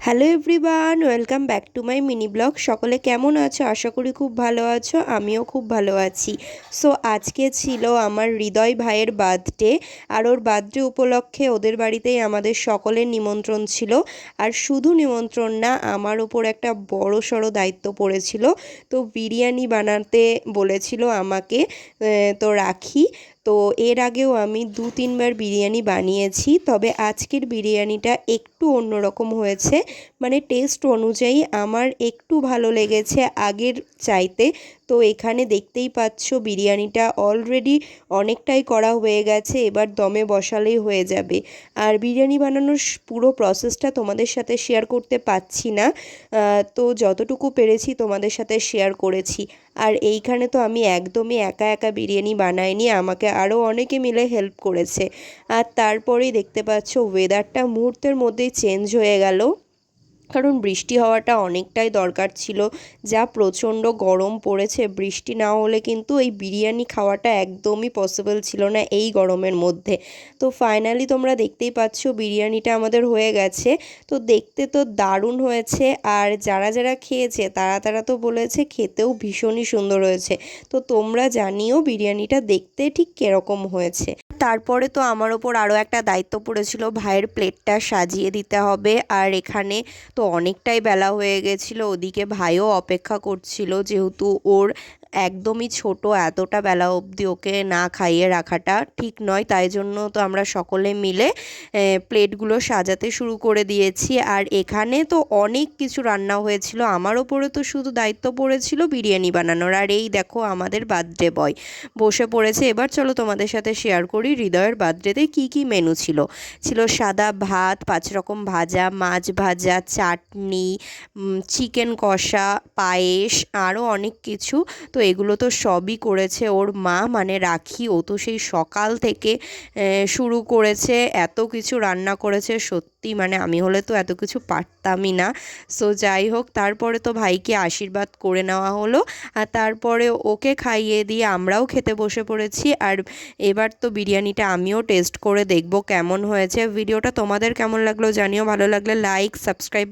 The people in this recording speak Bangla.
Hello everyone, welcome back to my mini blog. সকলে কেমন আছো? আশা করি খুব ভালো আছো। আমিও খুব ভালো আছি। সো আজকে ছিল আমার হৃদয় ভাইয়ের বার্থডে, আর ওর বার্থডে উপলক্ষে ওদের বাড়িতেই আমাদের সকলের নিমন্ত্রণ ছিল। আর শুধু নিমন্ত্রণ না, আমার ওপর একটা বড় সড়ো দায়িত্ব পড়েছিল। তো বিরিয়ানি বানাতে বলেছিল আমাকে। তো রাখি। তো এর আগেও আমি 2-3 বার বিরিয়ানি বানিয়েছি, তবে আজকের বিরিয়ানিটা একটু অন্যরকম হয়েছে। মানে টেস্ট অনুযায়ী আমার একটু ভালো লেগেছে আগের চাইতে। তো এখানে দেখতেই পাচ্ছ বিরিয়ানিটা অলরেডি অনেকটাই করা হয়ে গেছে, এবার দমে বসালেই হয়ে যাবে। আর বিরিয়ানি বানানোর পুরো প্রসেসটা তোমাদের সাথে শেয়ার করতে পারছি না, তো যতটুকু পেরেছি তোমাদের সাথে শেয়ার করেছি। আর এইখানে তো আমি একদমই একা একা বিরিয়ানি বানাইনি, আমাকে আরও অনেকে মিলে হেল্প করেছে। আর তারপরেই দেখতে পাচ্ছ ওয়েদারটা মুহূর্তের মধ্যেই চেঞ্জ হয়ে গেল, কারণ বৃষ্টি হওয়াটা অনেকটাই দরকার ছিল। যা প্রচণ্ড গরম পড়েছে, বৃষ্টি না হলে কিন্তু এই বিরিয়ানি খাওয়াটা একদমই পসিবল ছিল না এই গরমের মধ্যে। তো ফাইনালি তোমরা দেখতেই পাচ্ছ বিরিয়ানিটা আমাদের হয়ে গেছে। তো দেখতে তো দারুণ হয়েছে, আর যারা যারা খেয়েছে তারা তারা তো বলেছে খেতেও ভীষণই সুন্দর হয়েছে। তো তোমরা জানিও বিরিয়ানিটা দেখতে ঠিক কীরকম হয়েছে। তারপরে তো আমার ওপর আরও একটা দায়িত্ব পড়েছিল, ভাইয়ের প্লেটটা সাজিয়ে দিতে হবে। আর এখানে তো অনেকটাই বেলা হয়ে গেছিলো, ওদিকে ভাইও অপেক্ষা করছিল, যেহেতু ওর একদমই ছোট, এতটা বেলা অবধি ওকে না খাইয়ে রাখাটা ঠিক নয়। তাই জন্য তো আমরা সকলে মিলে প্লেটগুলো সাজাতে শুরু করে দিয়েছি। আর এখানে তো অনেক কিছু রান্না হয়েছিল, আমার ওপরে তো শুধু দায়িত্ব পড়েছিল বিরিয়ানি বানানোর। আর এই দেখো আমাদের বার্থডে বয় বসে পড়েছে। এবার চলো তোমাদের সাথে শেয়ার করি হৃদয়ের বার্থডেতে কি কি মেনু ছিল। ছিল সাদা ভাত, 5 রকম ভাজা, মাছ ভাজা, চাটনি, চিকেন কষা, পায়েস, আরও অনেক কিছু। তো এগুলো তো সবই করেছে ওর মা, মানে রাখি। ও তো সেই সকাল থেকে শুরু করেছে, এত কিছু রান্না করেছে। সত্যি মানে আমি হলে তো এত কিছু পারতামই না। সো যাই হোক, তারপরে তো ভাইকে আশীর্বাদ করে নেওয়া হলো, আর তারপরে ওকে খাইয়ে দিয়ে আমরাও খেতে বসে পড়েছি। আর এবার তো বিরিয়ানিটা আমিও টেস্ট করে দেখব কেমন হয়েছে। ভিডিওটা তোমাদের কেমন লাগলো জানিও, ভালো লাগলে লাইক, সাবস্ক্রাইব